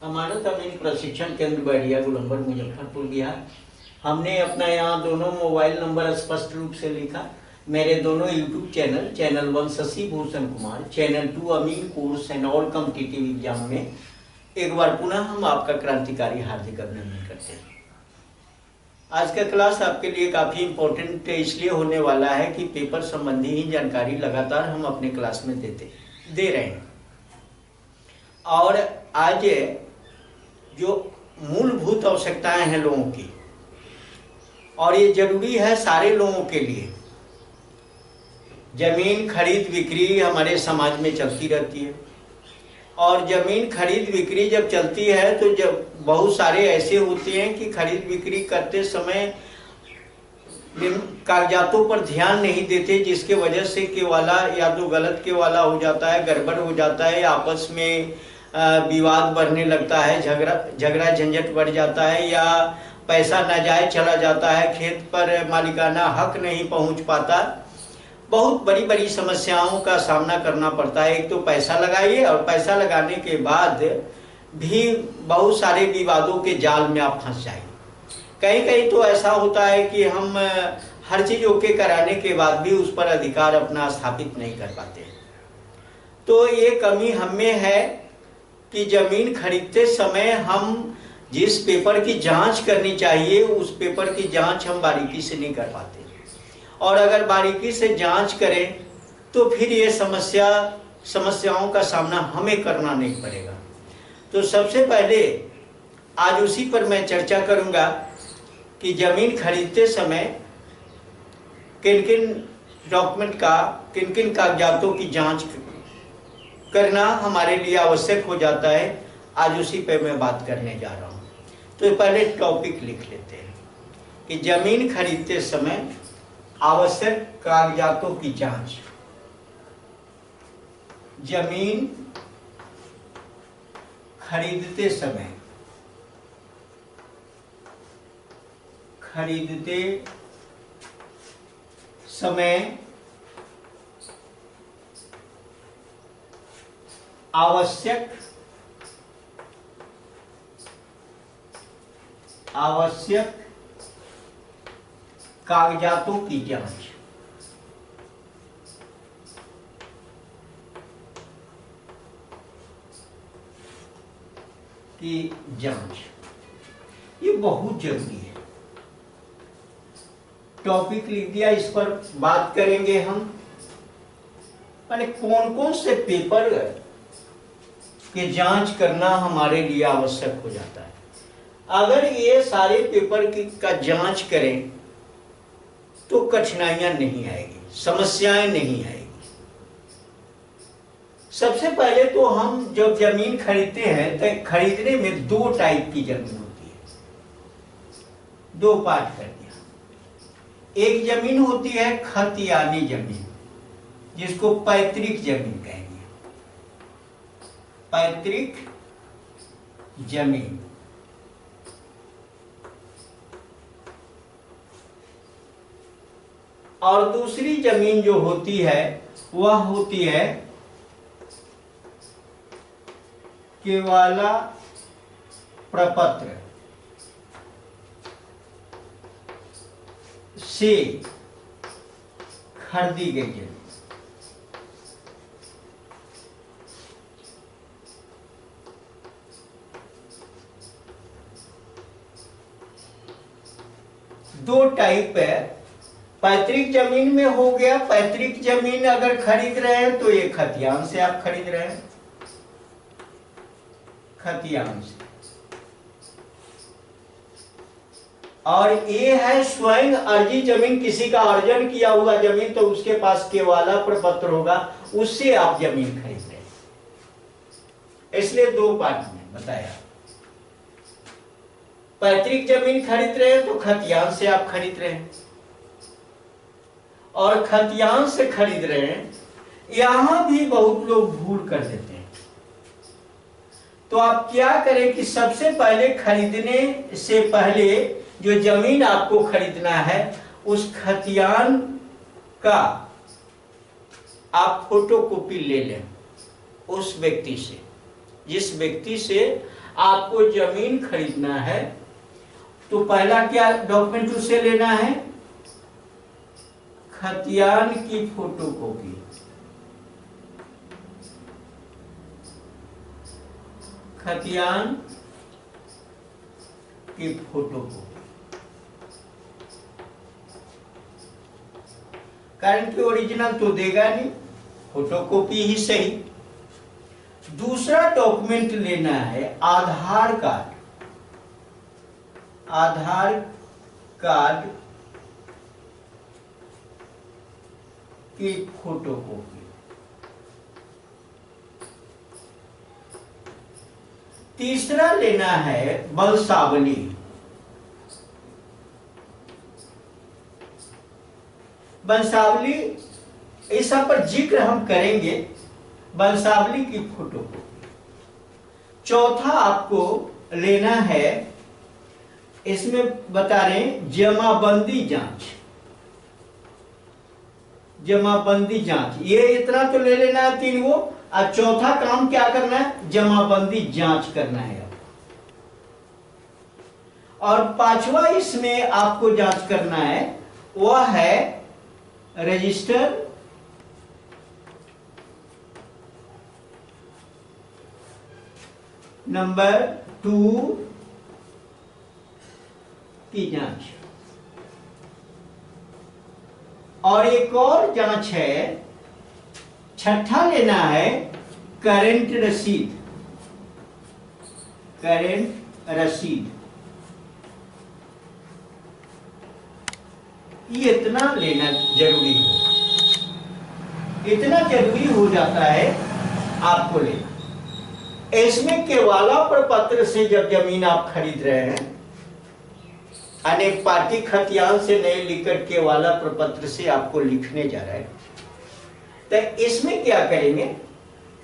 हमारा तमीन प्रशिक्षण केंद्र बैरिया गोलंबर मुजफ्फरपुर बिहार। हमने अपना यहाँ दोनों मोबाइल नंबर स्पष्ट रूप से लिखा। मेरे दोनों YouTube channel 1 Shashi Bhushan Kumar, channel 2 Amin course and all competitive exam में एक बार पुनः हम आपका क्रांतिकारी हार्दिक अभिनंदन करते हैं। आज का क्लास आपके लिए काफ़ी इम्पोर्टेंट इसलिए होने वाला है कि पेपर संबंधी ही जानकारी लगातार हम अपने क्लास में दे रहे हैं। और आज जो मूलभूत आवश्यकताएं हैं लोगों की, और ये जरूरी है सारे लोगों के लिए। जमीन खरीद बिक्री हमारे समाज में चलती रहती है, और जमीन खरीद बिक्री जब चलती है तो जब बहुत सारे ऐसे होते हैं कि खरीद बिक्री करते समय कागजातों पर ध्यान नहीं देते, जिसके वजह से केवाला या तो गलत केवाला हो जाता है, गड़बड़ हो जाता है, आपस में विवाद बढ़ने लगता है, झगड़ा झंझट बढ़ जाता है, या पैसा नाजायज चला जाता है, खेत पर मालिकाना हक नहीं पहुंच पाता। बहुत बड़ी बड़ी समस्याओं का सामना करना पड़ता है। एक तो पैसा लगाइए, और पैसा लगाने के बाद भी बहुत सारे विवादों के जाल में आप फंस जाइए। कहीं कहीं तो ऐसा होता है कि हम हर चीज़ ओके कराने के बाद भी उस पर अधिकार अपना स्थापित नहीं कर पाते। तो ये कमी हमें है कि जमीन खरीदते समय हम जिस पेपर की जांच करनी चाहिए उस पेपर की जांच हम बारीकी से नहीं कर पाते, और अगर बारीकी से जांच करें तो फिर ये समस्याओं का सामना हमें करना नहीं पड़ेगा। तो सबसे पहले आज उसी पर मैं चर्चा करूंगा कि जमीन खरीदते समय किन किन डॉक्यूमेंट का, किन किन कागजातों की जांच करना हमारे लिए आवश्यक हो जाता है। आज उसी पे मैं बात करने जा रहा हूँ। तो पहले टॉपिक लिख लेते हैं कि जमीन खरीदते समय आवश्यक कागजातों की जांच। जमीन खरीदते समय आवश्यक कागजातों की जांच। ये बहुत जरूरी है। टॉपिक लिख दिया, इस पर बात करेंगे हम। माने कौन कौन से पेपर के जांच करना हमारे लिए आवश्यक हो जाता है। अगर ये सारे पेपर का जांच करें तो कठिनाइयां नहीं आएगी, समस्याएं नहीं आएगी। सबसे पहले तो हम जब जमीन खरीदते हैं तो खरीदने में दो टाइप की जमीन होती है, दो पार्ट कर दिया। एक जमीन होती है खतियानी जमीन, जिसको पैतृक जमीन कहेंगे। पैतृक जमीन, और दूसरी जमीन जो होती है वह होती है केवाला प्रपत्र से खरीदी गई जमीन। दो टाइप है। पैतृक जमीन में हो गया, पैतृक जमीन अगर खरीद रहे हैं तो ये खतियान से आप खरीद रहे हैं, खतियान से। और ये है स्वयं अर्जी जमीन, किसी का अर्जन किया हुआ जमीन, तो उसके पास केवाला प्रपत्र होगा, उससे आप जमीन खरीद रहे हैं। इसलिए दो पार्ट में बताया। पैतृक जमीन खरीद रहे हैं तो खतियान से आप खरीद रहे हैं, और खतियान से खरीद रहे हैं। यहां भी बहुत लोग भूल कर देते हैं। तो आप क्या करें कि सबसे पहले खरीदने से पहले जो जमीन आपको खरीदना है उस खतियान का आप फोटोकॉपी ले लें उस व्यक्ति से, जिस व्यक्ति से आपको जमीन खरीदना है, तो पहला क्या डॉक्यूमेंट उससे लेना है? खतियान की फोटोकॉपी। खतियान की फोटोकॉपी, कारण कि ओरिजिनल तो देगा नहीं, फोटोकॉपी ही सही। दूसरा डॉक्यूमेंट लेना है आधार कार्ड। आधार कार्ड की फोटोकॉपी। तीसरा लेना है वंशावली। वंशावली इस सब पर जिक्र हम करेंगे, वंशावली की फोटोकॉपी। चौथा आपको लेना है, इसमें बता रहे हैं जमाबंदी जांच। जमाबंदी जांच, ये इतना तो ले लेना है तीन वो। और चौथा काम क्या करना है? जमाबंदी जांच करना है आपको। और पांचवा इसमें आपको जांच करना है वह है रजिस्टर नंबर 2 की जांच। और एक और जांच है, छठा लेना है करेंट रसीद। करेंट रसीद, ये इतना लेना जरूरी हो, इतना जरूरी हो जाता है आपको लेना। इसमें केवाला प्रपत्र से जब जमीन आप खरीद रहे हैं, अनेक पार्टी खतियान से नहीं लिखकर केवाला प्रपत्र से आपको लिखने जा रहे हैं, तो इसमें क्या करेंगे?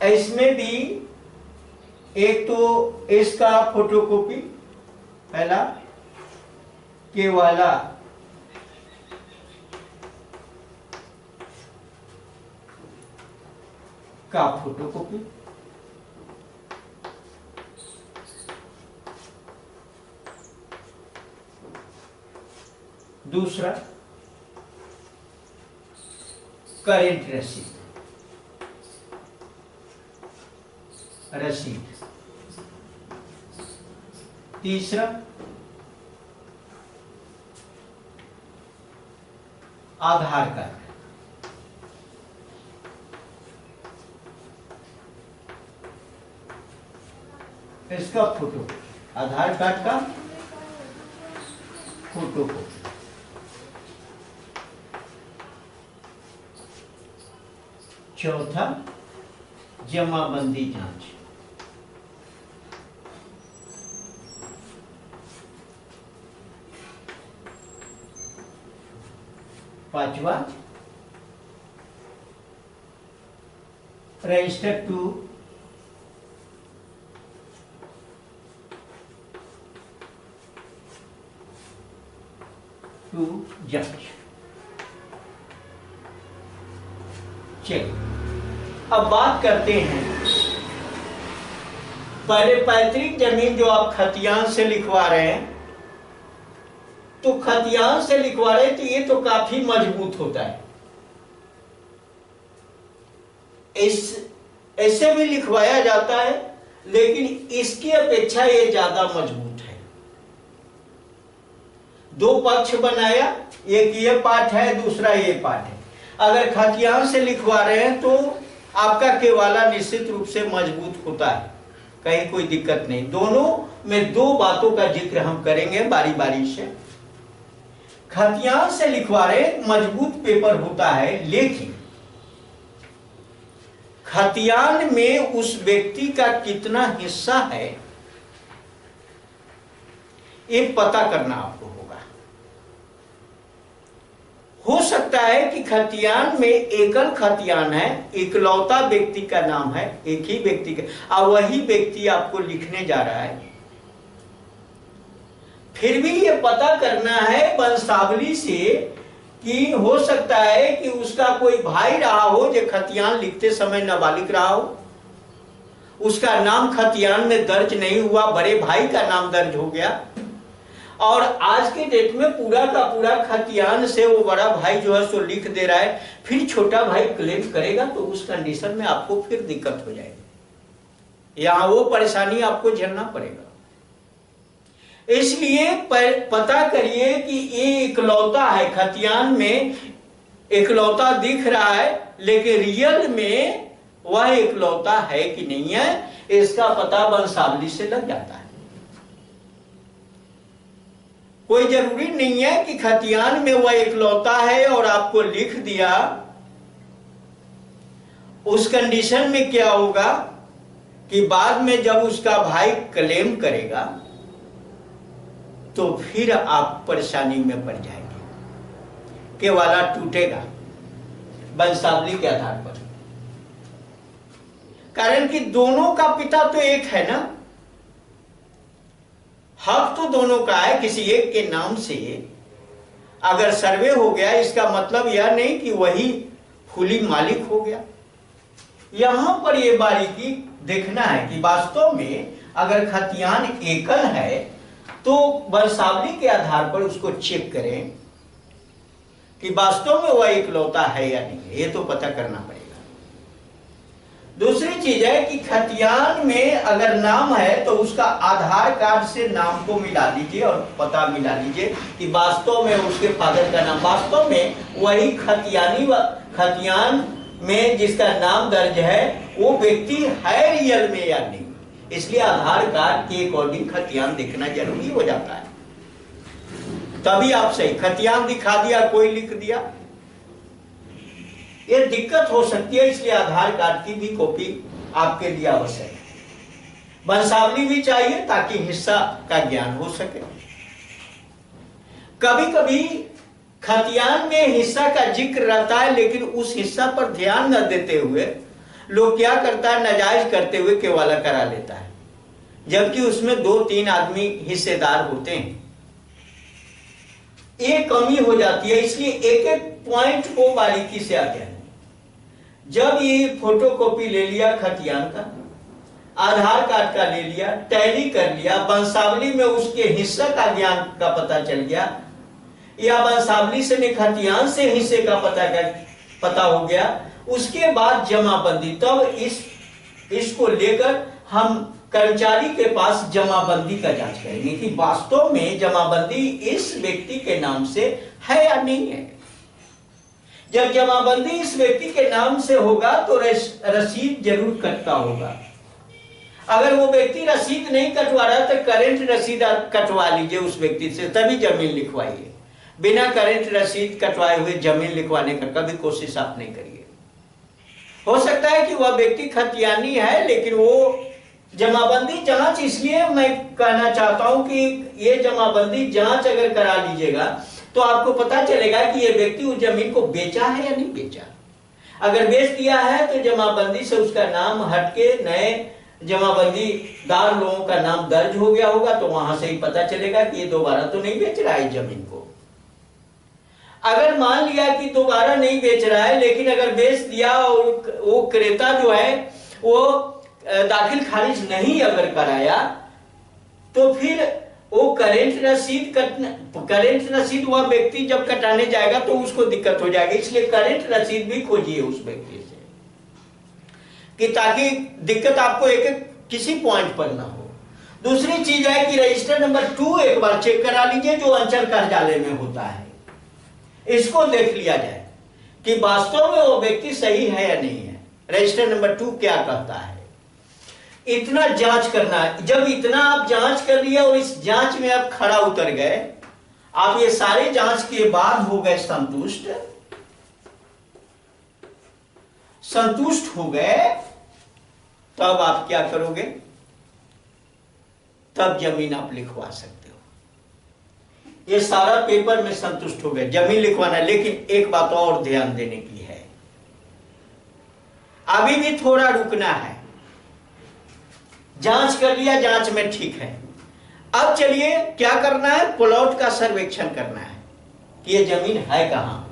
इसमें भी एक तो इसका फोटोकॉपी, पहला केवाला का फोटोकॉपी, दूसरा करेंट रसीद। तीसरा आधार कार्ड। इसका फोटो, आधार कार्ड का फोटो। चौथा जमाबंदी जांच। पांचवा रजिस्टर 2 जांच। चलिए अब बात करते हैं, पहले पैतृक जमीन जो आप खतियान से लिखवा रहे हैं, तो खतियान से लिखवा रहे हैं तो ये तो काफी मजबूत होता है। ऐसे भी लिखवाया जाता है, लेकिन इसकी अपेक्षा ये ज्यादा मजबूत है। दो पक्ष बनाया, एक ये पार्ट है, दूसरा ये पार्ट है। अगर खतियान से लिखवा रहे हैं तो आपका केवाला निश्चित रूप से मजबूत होता है, कहीं कोई दिक्कत नहीं। दोनों में दो बातों का जिक्र हम करेंगे बारी बारी से। खतियान से लिखवा रहे मजबूत पेपर होता है, लेकिन खतियान में उस व्यक्ति का कितना हिस्सा है ये पता करना आपको होगा। हो सकता है कि खतियान में एकल खतियान है, इकलौता व्यक्ति का नाम है, एक ही व्यक्ति का, और वही व्यक्ति आपको लिखने जा रहा है। फिर भी ये पता करना है वंशावली से कि हो सकता है कि उसका कोई भाई रहा हो जो खतियान लिखते समय नाबालिग रहा हो, उसका नाम खतियान में दर्ज नहीं हुआ, बड़े भाई का नाम दर्ज हो गया, और आज के डेट में पूरा का पूरा खतियान से वो बड़ा भाई जो है सो लिख दे रहा है, फिर छोटा भाई क्लेम करेगा तो उस कंडीशन में आपको फिर दिक्कत हो जाएगी, यहां वो परेशानी आपको झेलना पड़ेगा। इसलिए पता करिए कि ये इकलौता है, खतियान में इकलौता दिख रहा है, लेकिन रियल में वह इकलौता है कि नहीं है, इसका पता वंशावली से लग जाता है। कोई जरूरी नहीं है कि खतियान में वह इकलौता है और आपको लिख दिया। उस कंडीशन में क्या होगा कि बाद में जब उसका भाई क्लेम करेगा तो फिर आप परेशानी में पड़ जाएंगे, केवाला टूटेगा वंशावली के आधार पर। कारण कि दोनों का पिता तो एक है ना, हक तो दोनों का है। किसी एक के नाम से अगर सर्वे हो गया, इसका मतलब यह नहीं कि वही फुली मालिक हो गया। यहां पर यह बारीकी देखना है कि वास्तव में अगर खतियान एकल है तो वंशावली के आधार पर उसको चेक करें कि वास्तव में वह इकलौता है या नहीं है, ये तो पता करना पड़ेगा। दूसरी चीज है कि खतियान में अगर नाम है तो उसका आधार कार्ड से नाम को मिला लीजिए और पता मिला लीजिए कि वास्तव में उसके फादर का नाम, वास्तव में वही खतियान में जिसका नाम दर्ज है वो व्यक्ति है रियल में या नहीं। इसलिए आधार कार्ड के अकॉर्डिंग खतियान दिखना जरूरी हो जाता है, तभी आप सही। खतियान दिखा दिया, कोई लिख दिया, ये दिक्कत हो सकती है। इसलिए आधार कार्ड की भी कॉपी आपके लिए आवश्यक है। वंशावली भी चाहिए ताकि हिस्सा का ज्ञान हो सके। कभी कभी खतियान में हिस्सा का जिक्र रहता है, लेकिन उस हिस्सा पर ध्यान न देते हुए लोग क्या करता है, नाजायज करते हुए केवाला करा लेता है, जबकि उसमें 2-3 आदमी हिस्सेदार होते हैं। एक कमी हो जाती है। इसलिए एक एक पॉइंट को बारीकी से आते हैं। जब ये फोटोकॉपी ले लिया खतियान का, आधार कार्ड का ले लिया, टैली कर लिया, वंशावली में उसके हिस्सा का ज्ञान का पता चल गया, या वंशावली से ने खतियान से हिस्से का पता हो गया, उसके बाद जमाबंदी, तब इसको लेकर हम कर्मचारी के पास जमाबंदी का जांच करेंगे कि वास्तव में जमाबंदी इस व्यक्ति के नाम से है या नहीं है। जब जमाबंदी इस व्यक्ति के नाम से होगा तो रसीद जरूर कटता होगा। अगर वो व्यक्ति रसीद नहीं कटवा रहा तो करेंट रसीद कटवा लीजिए उस व्यक्ति से, तभी जमीन लिखवाइए। बिना करेंट रसीद कटवाए हुए जमीन लिखवाने का कभी कोशिश आप नहीं करिए। हो सकता है कि वह व्यक्ति खतियानी है, लेकिन वो जमाबंदी जांच, इसलिए मैं कहना चाहता हूं कि ये जमाबंदी जांच अगर करा लीजिएगा तो आपको पता चलेगा कि ये व्यक्ति उस जमीन को बेचा है या नहीं बेचा। अगर बेच दिया है तो जमाबंदी से उसका नाम हटके नए जमाबंदीदार लोगों का नाम दर्ज हो गया होगा, तो वहां से ही पता चलेगा कि ये दोबारा तो नहीं बेच रहा है जमीन को। अगर मान लिया कि दोबारा नहीं बेच रहा है, लेकिन अगर बेच दिया और वो क्रेता जो है वो दाखिल खारिज नहीं अगर कराया, तो फिर वो करेंट रसीद वह व्यक्ति जब कटाने जाएगा तो उसको दिक्कत हो जाएगी। इसलिए करेंट रसीद भी खोजिए उस व्यक्ति से, कि ताकि दिक्कत आपको एक एक किसी पॉइंट पर ना हो। दूसरी चीज है कि रजिस्टर नंबर 2 एक बार चेक करा लीजिए, जो अंचल कार्यालय में होता है। इसको देख लिया जाए कि वास्तव में वो व्यक्ति सही है या नहीं है। रजिस्टर नंबर 2 क्या कहता है, इतना जांच करना है। जब इतना आप जांच कर लिया और इस जांच में आप खड़ा उतर गए, आप ये सारे जांच के बाद हो गए संतुष्ट हो गए, तब आप क्या करोगे, तब जमीन आप लिखवा सकते हो। ये सारा पेपर में संतुष्ट हो गए, जमीन लिखवाना। लेकिन एक बात और ध्यान देने की है, अभी भी थोड़ा रुकना है। जांच कर लिया, जांच में ठीक है, अब चलिए क्या करना है, प्लॉट का सर्वेक्षण करना है कि ये जमीन है कहां।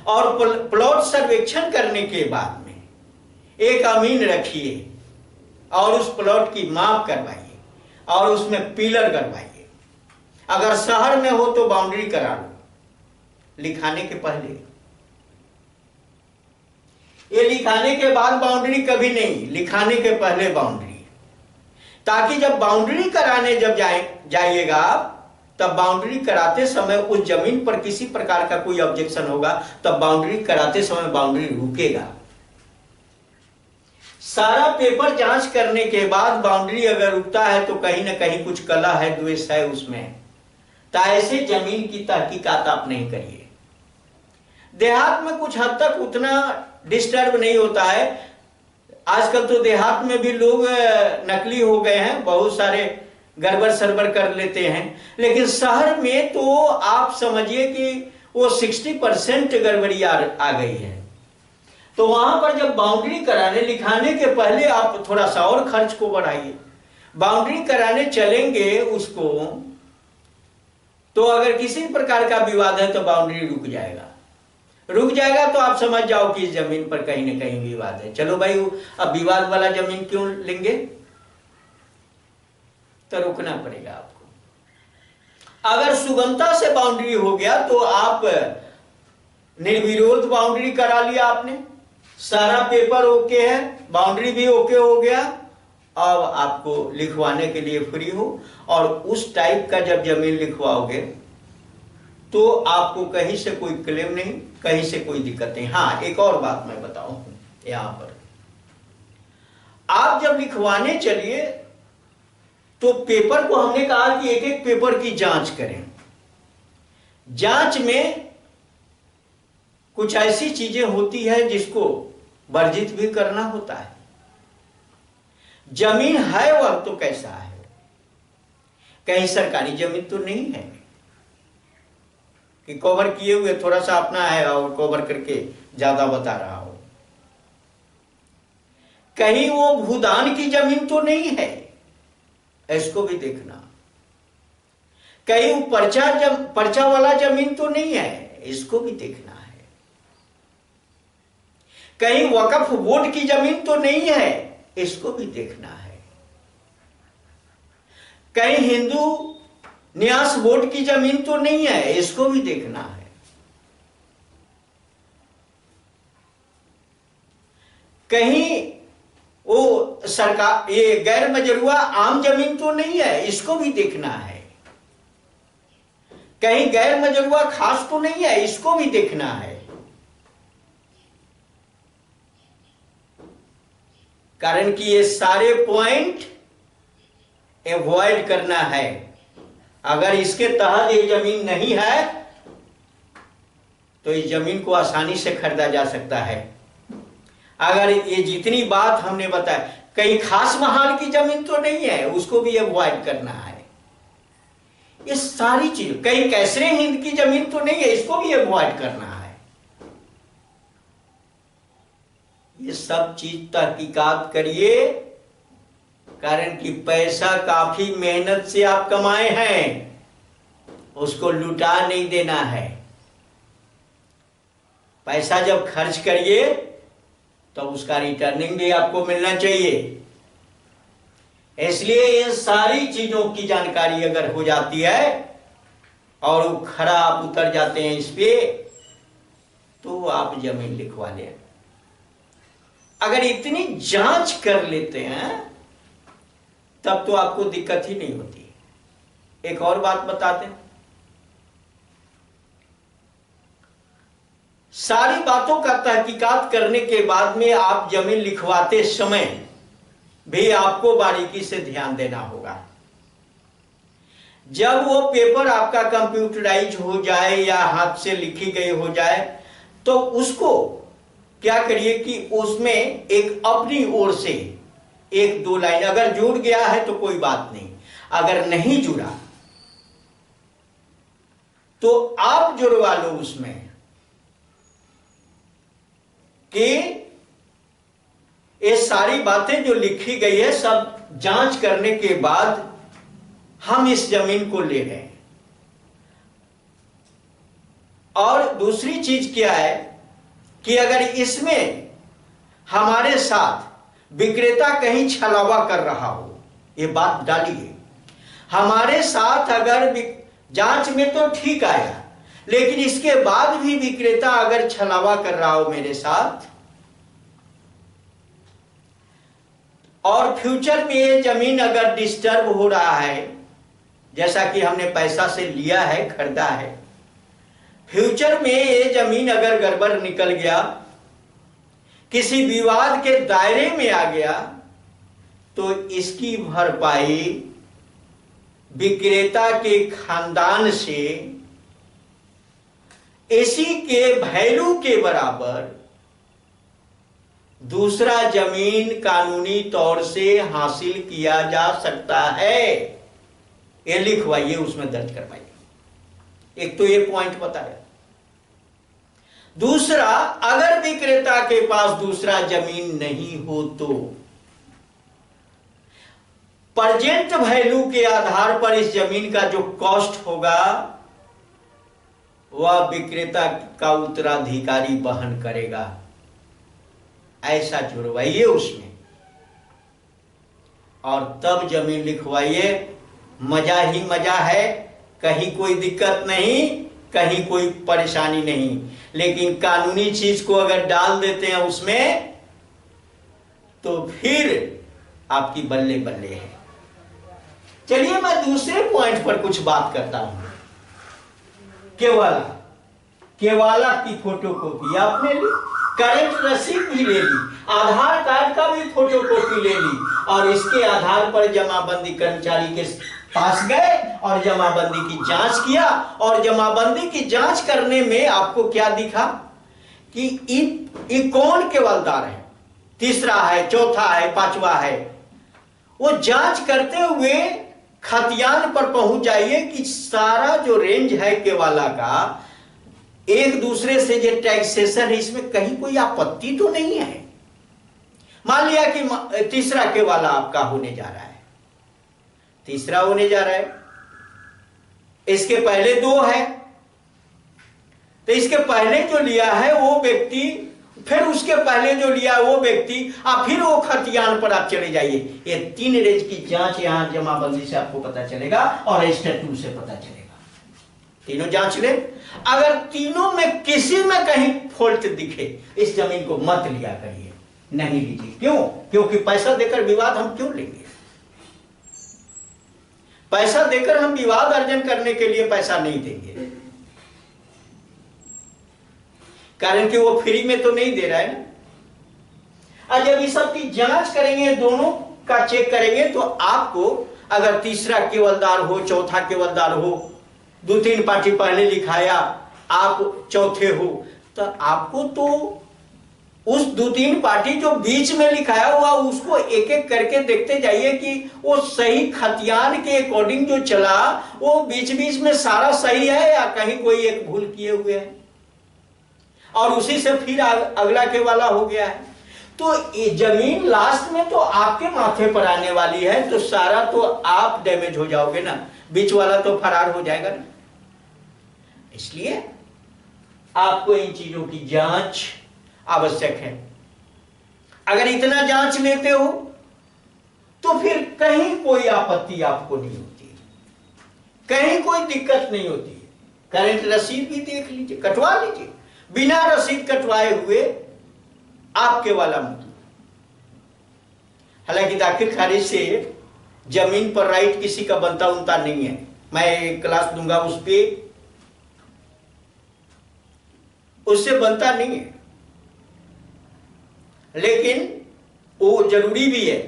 और प्लॉट सर्वेक्षण करने के बाद में एक अमीन रखिए और उस प्लॉट की माप करवाइए और उसमें पिलर करवाइए। अगर शहर में हो तो बाउंड्री करा लो लिखाने के पहले। ये लिखाने के बाद बाउंड्री कभी नहीं, लिखाने के पहले बाउंड्री, ताकि जब बाउंड्री कराने जब जाइएगा आप, तब बाउंड्री कराते समय उस जमीन पर किसी प्रकार का कोई ऑब्जेक्शन होगा तब बाउंड्री कराते समय बाउंड्री रुकेगा। सारा पेपर जांच करने के बाद बाउंड्री अगर रुकता है तो कहीं ना कहीं कुछ कला है, द्वेष है उसमें, तो ऐसे जमीन की तहकीकात आप नहीं करिए। देहात में कुछ हद तक उतना डिस्टर्ब नहीं होता है। आजकल तो देहात में भी लोग नकली हो गए हैं, बहुत सारे गड़बड़ सरबड़ कर लेते हैं, लेकिन शहर में तो आप समझिए कि वो 60% गड़बड़ी आ गई है। तो वहां पर जब बाउंड्री कराने लिखाने के पहले आप थोड़ा सा और खर्च को बढ़ाइए। बाउंड्री कराने चलेंगे उसको तो अगर किसी प्रकार का विवाद है तो बाउंड्री रुक जाएगा तो आप समझ जाओ कि इस जमीन पर कहीं ना कहीं विवाद है। चलो भाई, अब विवाद वाला जमीन क्यों लेंगे, तो रुकना पड़ेगा आपको। अगर सुगमता से बाउंड्री हो गया तो आप निर्विरोध बाउंड्री करा लिया आपने, सारा पेपर ओके है, बाउंड्री भी ओके हो गया, अब आपको लिखवाने के लिए फ्री हो। और उस टाइप का जब जमीन लिखवाओगे तो आपको कहीं से कोई क्लेम नहीं, कहीं से कोई दिक्कत नहीं। हाँ, एक और बात मैं बताऊं यहां पर, आप जब लिखवाने चलिए तो पेपर को हमने कहा कि एक एक पेपर की जांच करें। जांच में कुछ ऐसी चीजें होती है जिसको वर्जित भी करना होता है। जमीन है वह तो कैसा है, कहीं सरकारी जमीन तो नहीं है कि कवर किए हुए थोड़ा सा अपना है और कवर करके ज्यादा बता रहा हो। कहीं वो भूदान की जमीन तो नहीं है, इसको भी देखना। कहीं वो पर्चा वाला जमीन तो नहीं है, इसको भी देखना है। कहीं वक्फ बोर्ड की जमीन तो नहीं है, इसको भी देखना है। कहीं हिंदू न्यास बोर्ड की जमीन तो नहीं है, इसको भी देखना है। कहीं वो सरकार ये गैर मजरूआ आम जमीन तो नहीं है, इसको भी देखना है। कहीं गैर मजरूआ खास तो नहीं है, इसको भी देखना है। कारण कि ये सारे पॉइंट अवॉइड करना है। अगर इसके तहत ये जमीन नहीं है तो इस जमीन को आसानी से खरीदा जा सकता है। अगर ये जितनी बात हमने बताया, कहीं खास महाल की जमीन तो नहीं है, उसको भी अवॉइड करना है। ये सारी चीज, कहीं कैसरे हिंद की जमीन तो नहीं है, इसको भी अवॉइड करना है। ये सब चीज तहकीकात करिए, कारण कि पैसा काफी मेहनत से आप कमाए हैं, उसको लुटा नहीं देना है। पैसा जब खर्च करिए तो उसका रिटर्निंग भी आपको मिलना चाहिए। इसलिए ये सारी चीजों की जानकारी अगर हो जाती है और वो खरा आप उतर जाते हैं इस पे, तो आप जमीन लिखवा लें। अगर इतनी जांच कर लेते हैं तब तो आपको दिक्कत ही नहीं होती। एक और बात बताते हैं, सारी बातों का तहकीकात करने के बाद में आप जमीन लिखवाते समय भी आपको बारीकी से ध्यान देना होगा। जब वो पेपर आपका कंप्यूटराइज हो जाए या हाथ से लिखी गई हो जाए तो उसको क्या करिए कि उसमें एक अपनी ओर से एक दो लाइन, अगर जुड़ गया है तो कोई बात नहीं, अगर नहीं जुड़ा तो आप जुड़वा लो उसमें कि ये सारी बातें जो लिखी गई है सब जांच करने के बाद हम इस जमीन को ले रहे हैं। और दूसरी चीज क्या है कि अगर इसमें हमारे साथ विक्रेता कहीं छलावा कर रहा हो, ये बात डालिए। हमारे साथ अगर जांच में तो ठीक आया, लेकिन इसके बाद भी विक्रेता अगर छलावा कर रहा हो मेरे साथ, और फ्यूचर में ये जमीन अगर डिस्टर्ब हो रहा है, जैसा कि हमने पैसा से लिया है, खरीदा है, फ्यूचर में ये जमीन अगर गड़बड़ निकल गया, किसी विवाद के दायरे में आ गया, तो इसकी भरपाई विक्रेता के खानदान से इसी के वैल्यू के बराबर दूसरा जमीन कानूनी तौर से हासिल किया जा सकता है। ये लिखवाइए, उसमें दर्ज करवाइए। एक तो ये पॉइंट बताया। दूसरा, अगर विक्रेता के पास दूसरा जमीन नहीं हो तो प्रेजेंट वैल्यू के आधार पर इस जमीन का जो कॉस्ट होगा वह विक्रेता का उत्तराधिकारी वहन करेगा। ऐसा जुड़वाइए उसमें, और तब जमीन लिखवाइए। मजा ही मजा है, कहीं कोई दिक्कत नहीं, कहीं कोई परेशानी नहीं। लेकिन कानूनी चीज को अगर डाल देते हैं उसमें, तो फिर आपकी बल्ले बल्ले है। चलिए मैं दूसरे पॉइंट पर कुछ बात करता हूं। केवाला की फोटोकॉपी आपने ली, करेंट रसीद भी ले ली, आधार कार्ड का भी फोटोकॉपी ले ली, और इसके आधार पर जमाबंदी कर्मचारी के पास गए और जमाबंदी की जांच किया। और जमाबंदी की जांच करने में आपको क्या दिखा कि ये कौन केवलदार है, तीसरा है, चौथा है, पांचवा है। वो जांच करते हुए खतियान पर पहुंच जाइए कि सारा जो रेंज है केवाला का, एक दूसरे से जो टैक्सेशन है, इसमें कहीं कोई आपत्ति तो नहीं है। मान लिया कि तीसरा केवाला आपका होने जा रहा है, तीसरा होने जा रहा है, इसके पहले दो है, तो इसके पहले जो लिया है वो व्यक्ति, फिर उसके पहले जो लिया वो व्यक्ति, आप फिर वो खतियान पर आप चले जाइए। ये 3 रेंज की जांच यहां जमाबंदी से आपको पता चलेगा और स्टेटमेंट से पता चलेगा। तीनों जांच ले, अगर तीनों में किसी में कहीं फॉल्ट दिखे, इस जमीन को मत लिया करिए, नहीं लीजिए। क्यों? क्योंकि पैसा देकर विवाद हम क्यों लेंगे? पैसा देकर हम विवाद अर्जन करने के लिए पैसा नहीं देंगे, कारण कि वो फ्री में तो नहीं दे रहा है ना। और जब इस सब की जांच करेंगे, दोनों का चेक करेंगे, तो आपको अगर तीसरा केवलदार हो, चौथा केवलदार हो, 2-3 पार्टी पहले लिखाया, आप चौथे हो, तो आपको तो उस 2-3 पार्टी जो बीच में लिखाया हुआ उसको एक एक करके देखते जाइए कि वो सही खतियान के अकॉर्डिंग जो चला वो बीच बीच में सारा सही है या कहीं कोई एक भूल किए हुए है, और उसी से फिर अगला के वाला हो गया है। तो ये जमीन लास्ट में तो आपके माथे पर आने वाली है, तो सारा तो आप डैमेज हो जाओगे ना, बीच वाला तो फरार हो जाएगा ना। इसलिए आपको इन चीजों की जांच आवश्यक है। अगर इतना जांच लेते हो तो फिर कहीं कोई आपत्ति आपको नहीं होती, कहीं कोई दिक्कत नहीं होती है। करंट रसीद भी देख लीजिए, कटवा लीजिए, बिना रसीद कटवाए हुए आपके वाला मतलब। हालांकि दाखिल खारिज से जमीन पर राइट किसी का बनता उनता नहीं है, मैं एक क्लास दूंगा उस पर, उससे बनता नहीं है, लेकिन वो जरूरी भी है।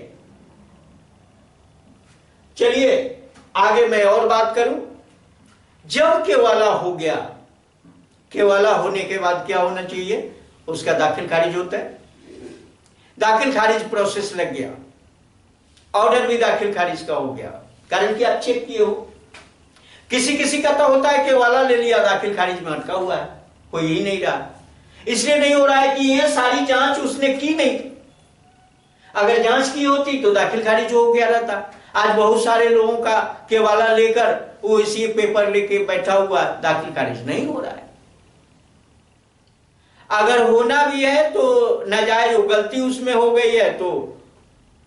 चलिए आगे मैं और बात करूं। जब केवाला हो गया, केवाला होने के बाद क्या होना चाहिए, उसका दाखिल खारिज होता है। दाखिल खारिज प्रोसेस लग गया, ऑर्डर भी दाखिल खारिज का हो गया, कारण कि आप चेक किए हो। किसी किसी का तो होता है केवाला ले लिया, दाखिल खारिज में अटका हुआ है, कोई ही नहीं रहा। इसलिए नहीं हो रहा है कि ये सारी जांच उसने की नहीं, अगर जांच की होती तो दाखिल खारिज हो गया रहता। आज बहुत सारे लोगों का केवाला लेकर वो इसी पेपर लेके बैठा हुआ, दाखिल खारिज नहीं हो रहा है। अगर होना भी है तो नाजायज गलती उसमें हो गई है तो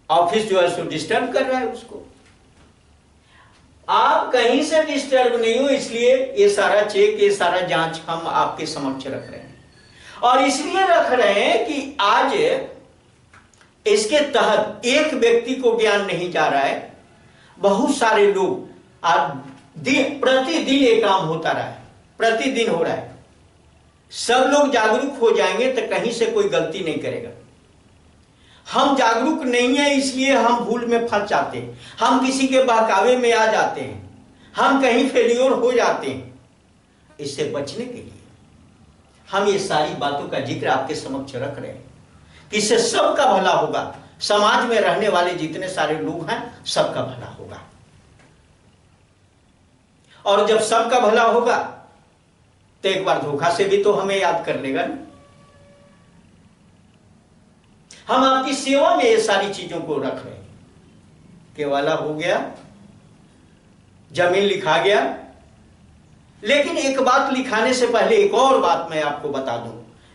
ऑफिस जो है सो डिस्टर्ब कर रहा है उसको। आप कहीं से डिस्टर्ब नहीं हो, इसलिए ये सारा चेक, ये सारा जांच हम आपके समक्ष रख रहे हैं। और इसलिए रख रहे हैं कि आज इसके तहत एक व्यक्ति को ज्ञान नहीं जा रहा है, बहुत सारे लोग आज प्रतिदिन ये काम होता रहा है, प्रतिदिन हो रहा है। सब लोग जागरूक हो जाएंगे तो कहीं से कोई गलती नहीं करेगा। हम जागरूक नहीं है इसलिए हम भूल में फंस जाते हैं, हम किसी के बहकावे में आ जाते हैं, हम कहीं फेलियर हो जाते हैं। इससे बचने के लिए हम ये सारी बातों का जिक्र आपके समक्ष रख रहे हैं कि इससे सबका भला होगा, समाज में रहने वाले जितने सारे लोग हैं सबका भला होगा। और जब सबका भला होगा तो एक बार धोखा से भी तो हमें याद कर लेगा ना। हम आपकी सेवा में ये सारी चीजों को रख रहे हैं। केवाला हो गया, जमीन लिखा गया, लेकिन एक बात लिखाने से पहले एक और बात मैं आपको बता दूं।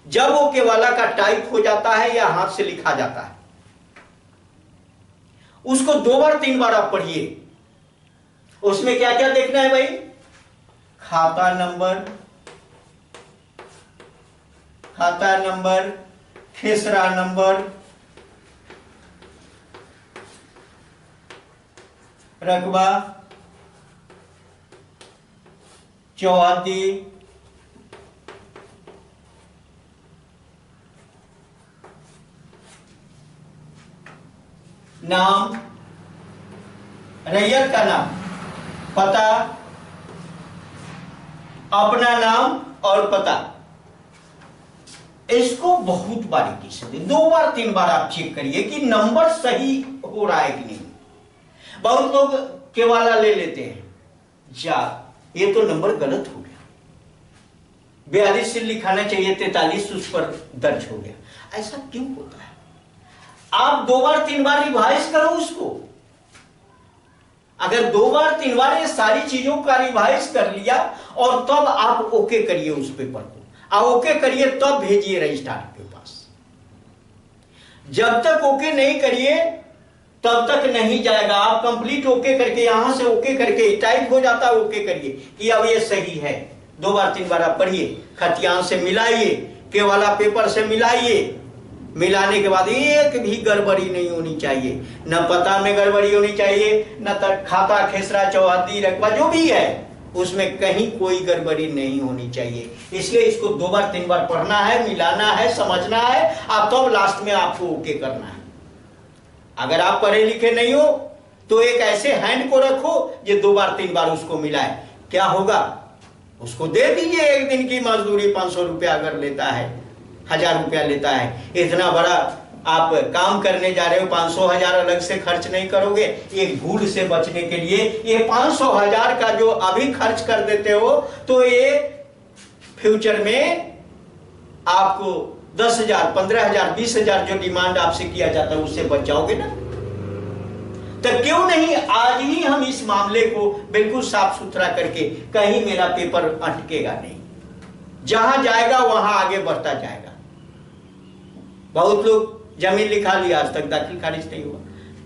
जब वो केवाला का टाइप हो जाता है या हाथ से लिखा जाता है, उसको 2 बार 3 बार आप पढ़िए। उसमें क्या क्या देखना है भाई? खाता नंबर, खेसरा नंबर, रकबा, चौहद्दी, नाम, रैयत का नाम, पता, अपना नाम और पता। इसको बहुत बारीकी से 2 बार 3 बार आप चेक करिए कि नंबर सही हो रहा है कि नहीं। बहुत लोग केवाला ले लेते हैं, जा ये तो नंबर गलत हो गया, 42 से लिखाना चाहिए 43 उस पर दर्ज हो गया। ऐसा क्यों होता है? आप 2 बार 3 बार रिवाइज करो उसको। अगर 2 बार 3 बार ये सारी चीजों का रिवाइज कर लिया और तब आप ओके करिए उस पेपर को, आप ओके करिए तब भेजिए रजिस्ट्रार के पास। जब तक ओके नहीं करिए तब तक नहीं जाएगा। आप कंप्लीट ओके करके, यहां से ओके करके टाइप हो जाता है, ओके करिए कि अब ये सही है। 2 बार 3 बार आप पढ़िए, खतियान से मिलाइए, केवाला पेपर से मिलाइए। मिलाने के बाद एक भी गड़बड़ी नहीं होनी चाहिए, न पता में गड़बड़ी होनी चाहिए, न खाता, खेसरा, चौहद्दी, रकबा जो भी है उसमें कहीं कोई गड़बड़ी नहीं होनी चाहिए। इसलिए इसको 2 बार 3 बार पढ़ना है, मिलाना है, समझना है, अब तब लास्ट में आपको ओके करना है। अगर आप पढ़े लिखे नहीं हो तो एक ऐसे हैंड को रखो जो 2 बार 3 बार उसको मिलाए। क्या होगा? उसको दे दीजिए एक दिन की मजदूरी, 500 रुपया अगर लेता है, 1000 रुपया लेता है। इतना बड़ा आप काम करने जा रहे हो, 500-1000 अलग से खर्च नहीं करोगे। एक भूल से बचने के लिए ये 500-1000 का जो अभी खर्च कर देते हो तो ये फ्यूचर में आपको 10,000, 15,000, 20,000 जो डिमांड आपसे किया जाता है उससे बच जाओगे ना। तो क्यों नहीं आज ही हम इस मामले को बिल्कुल साफ सुथरा करके, कहीं मेरा पेपर अटकेगा नहीं, जहां जाएगा वहां आगे बढ़ता जाएगा। बहुत लोग जमीन लिखा लिया, आज तक दाखिल खारिज नहीं हुआ।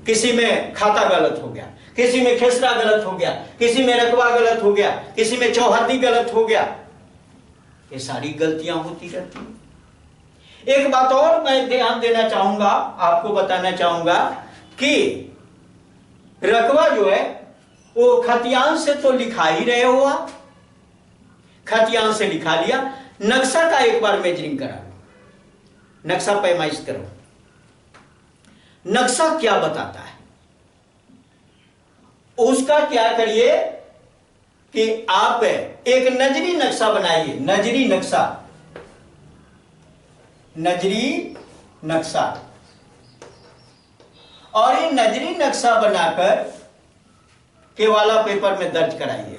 किसी में खाता गलत हो गया, किसी में खेसरा गलत हो गया, किसी में रकबा गलत हो गया, किसी में चौहद्दी गलत हो गया। ये सारी गलतियां होती रहती हैं। एक बात और मैं ध्यान देना चाहूंगा, आपको बताना चाहूंगा कि रकबा जो है वो खतियान से तो लिखा ही रहे हो आप, खतियान से लिखा लिया। नक्शा का एक बार मेजरिंग करा, नक्शा पैमाइश करो। नक्शा क्या बताता है उसका क्या करिए कि आप एक नजरी नक्शा बनाइए। नजरी नक्शा, नजरी नक्शा, और ये नजरी नक्शा बनाकर केवाला पेपर में दर्ज कराइए।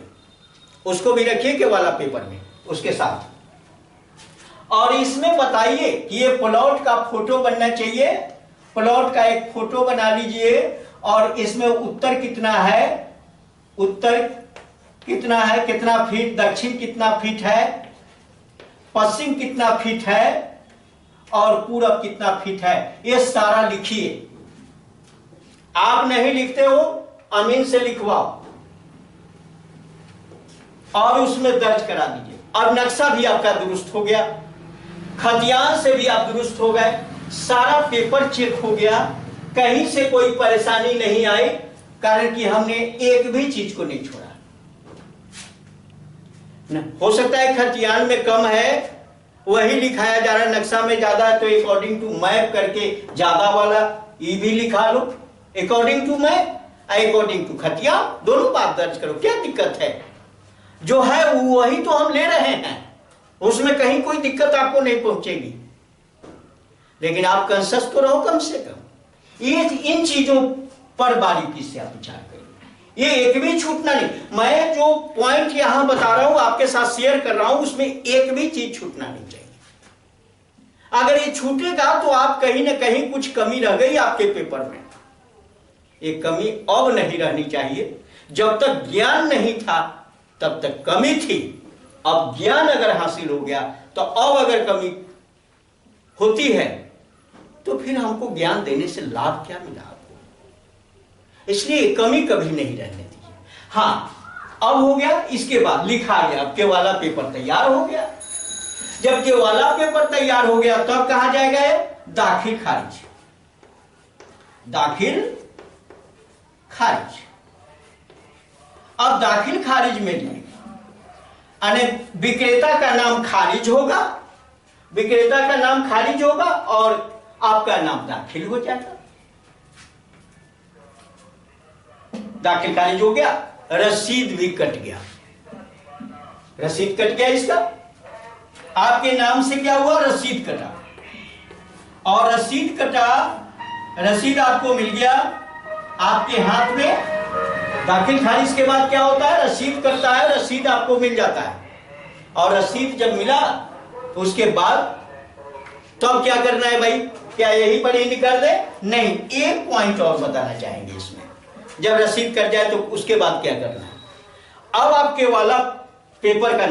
उसको भी रखिए केवाला पेपर में उसके साथ। और इसमें बताइए कि ये प्लॉट का फोटो बनना चाहिए। प्लॉट का एक फोटो बना लीजिए और इसमें उत्तर कितना है, उत्तर कितना है, कितना फीट, दक्षिण कितना फीट है, पश्चिम कितना फीट है और पूरब कितना फीट है, ये सारा लिखिए। आप नहीं लिखते हो, अमीन से लिखवाओ और उसमें दर्ज करा दीजिए। अब नक्शा भी आपका दुरुस्त हो गया, खतियान से भी आप दुरुस्त हो गए, सारा पेपर चेक हो गया, कहीं से कोई परेशानी नहीं आई, कारण कि हमने एक भी चीज को नहीं छोड़ा। हो सकता है खतियान में कम है, वही लिखाया जा रहा है, नक्शा में ज्यादा है तो अकॉर्डिंग टू मैप करके ज्यादा वाला ई भी लिखा लो, according to map according to खतियान, दोनों बात दर्ज करो, क्या दिक्कत है? जो है वही तो हम ले रहे हैं, उसमें कहीं कोई दिक्कत आपको नहीं पहुंचेगी। लेकिन आप कंसस तो रहो कम से कम। ये इन चीजों पर बारीकी से आप विचार करिए, ये एक भी छूटना नहीं। मैं जो पॉइंट यहां बता रहा हूं, आपके साथ शेयर कर रहा हूं, उसमें एक भी चीज छूटना नहीं चाहिए। अगर ये छूटेगा तो आप कहीं ना कहीं कुछ कमी रह गई आपके पेपर में। ये कमी अब नहीं रहनी चाहिए। जब तक ज्ञान नहीं था तब तक कमी थी, अब ज्ञान अगर हासिल हो गया तो अब अगर कमी होती है तो फिर हमको ज्ञान देने से लाभ क्या मिला आपको? इसलिए कमी कभी नहीं रहने दीजिए। हाँ, अब हो गया, इसके बाद लिखा गया, अब के वाला पेपर तैयार हो गया। जब के वाला पेपर तैयार हो गया तब कहा जाएगा दाखिल खारिज। दाखिल खारिज। अब दाखिल खारिज में जाएगा, विक्रेता का नाम खारिज होगा, विक्रेता का नाम खारिज होगा और आपका नाम दाखिल हो जाएगा। दाखिल खारिज हो गया, रसीद भी कट गया, रसीद कट गया इसका, आपके नाम से क्या हुआ, रसीद कटा, और रसीद कटा, रसीद आपको मिल गया आपके हाथ में। दाखिल खारिज के बाद क्या होता है, रसीद करता है, रसीद आपको मिल जाता है, और रसीद जब मिला तो उसके बाद तब क्या करना है भाई, क्या यही पर ही निकाल दे? नहीं, एक पॉइंट और बताना चाहेंगे इसमें। जब रसीद कट जाए तो उसके बाद क्या करना है? अब आपके वाला पेपर का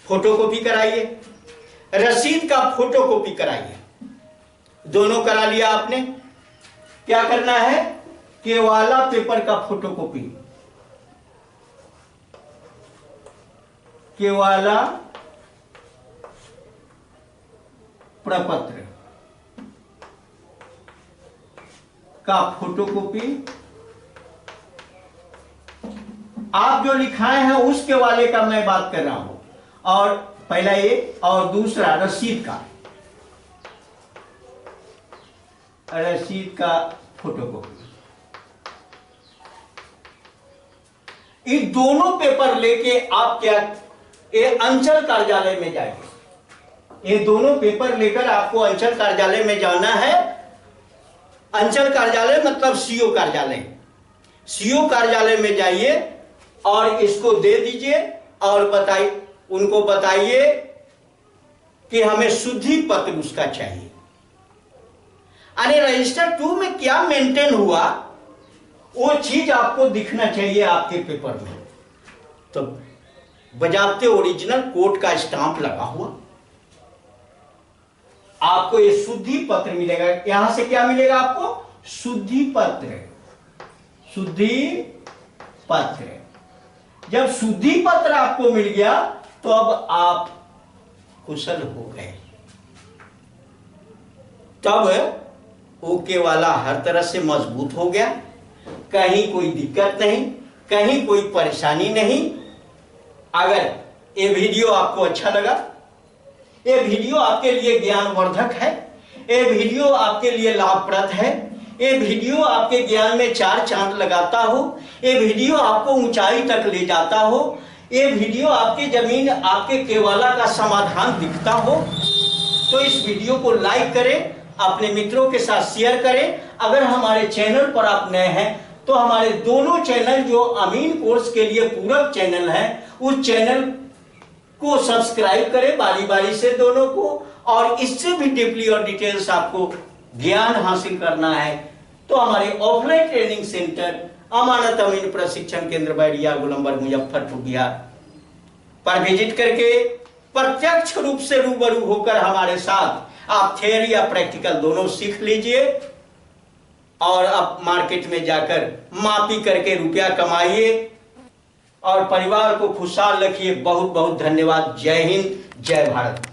फोटो कॉपी कराइए, रसीद का फोटो कॉपी कराइए, दोनों करा लिया आपने। क्या करना है, केवाला पेपर का फोटो कॉपी, केवाला प्रपत्र का फोटोकॉपी, आप जो लिखाए हैं उसके वाले का मैं बात कर रहा हूं, और पहला ये, और दूसरा रसीद का, रसीद का फोटोकॉपी। ये दोनों पेपर लेके आप क्या, ये अंचल कार्यालय में जाएंगे। ये दोनों पेपर लेकर आपको अंचल कार्यालय में जाना है। अंचल कार्यालय मतलब सीओ कार्यालय, सीओ कार्यालय में जाइए और इसको दे दीजिए और बताइए, उनको बताइए कि हमें शुद्धि पत्र उसका चाहिए। अरे रजिस्टर 2 में क्या मेंटेन हुआ वो चीज आपको दिखना चाहिए आपके पेपर में। तो बजाते ओरिजिनल कोर्ट का स्टांप लगा हुआ, आपको ये शुद्धि पत्र मिलेगा। यहां से क्या मिलेगा आपको, शुद्धि पत्र, शुद्धि पत्र। जब शुद्धि पत्र आपको मिल गया तो अब आप कुशल हो गए। तब ओके वाला हर तरह से मजबूत हो गया, कहीं कोई दिक्कत नहीं, कहीं कोई परेशानी नहीं। अगर ये वीडियो आपको अच्छा लगा, ये वीडियो आपके लिए ज्ञानवर्धक है, ये वीडियो आपके लिए लाभप्रद है, ये वीडियो आपके ज्ञान में 4 चांद लगाता हो, ये वीडियो आपको ऊंचाई तक ले जाता हो, ये वीडियो आपके जमीन, आपके केवाला का समाधान दिखता हो, तो इस वीडियो को लाइक करें, अपने मित्रों के साथ शेयर करें। अगर हमारे चैनल पर आप नए हैं तो हमारे दोनों चैनल जो अमीन कोर्स के लिए पूरक चैनल है, उस चैनल को सब्सक्राइब करें बारी बारी से दोनों को, और इससे भी डीपली और डिटेल्स आपको ज्ञान हासिल करना है तो हमारे ऑफलाइन ट्रेनिंग सेंटर अमानत अमीन प्रशिक्षण केंद्र बैरिया गोलंबर मुजफ्फरपुर बिहार पर विजिट करके प्रत्यक्ष रूप से रूबरू होकर हमारे साथ आप थियरी या प्रैक्टिकल दोनों सीख लीजिए। और अब मार्केट में जाकर मापी करके रुपया कमाइए और परिवार को खुशहाल रखिए। बहुत बहुत धन्यवाद। जय हिंद, जय भारत।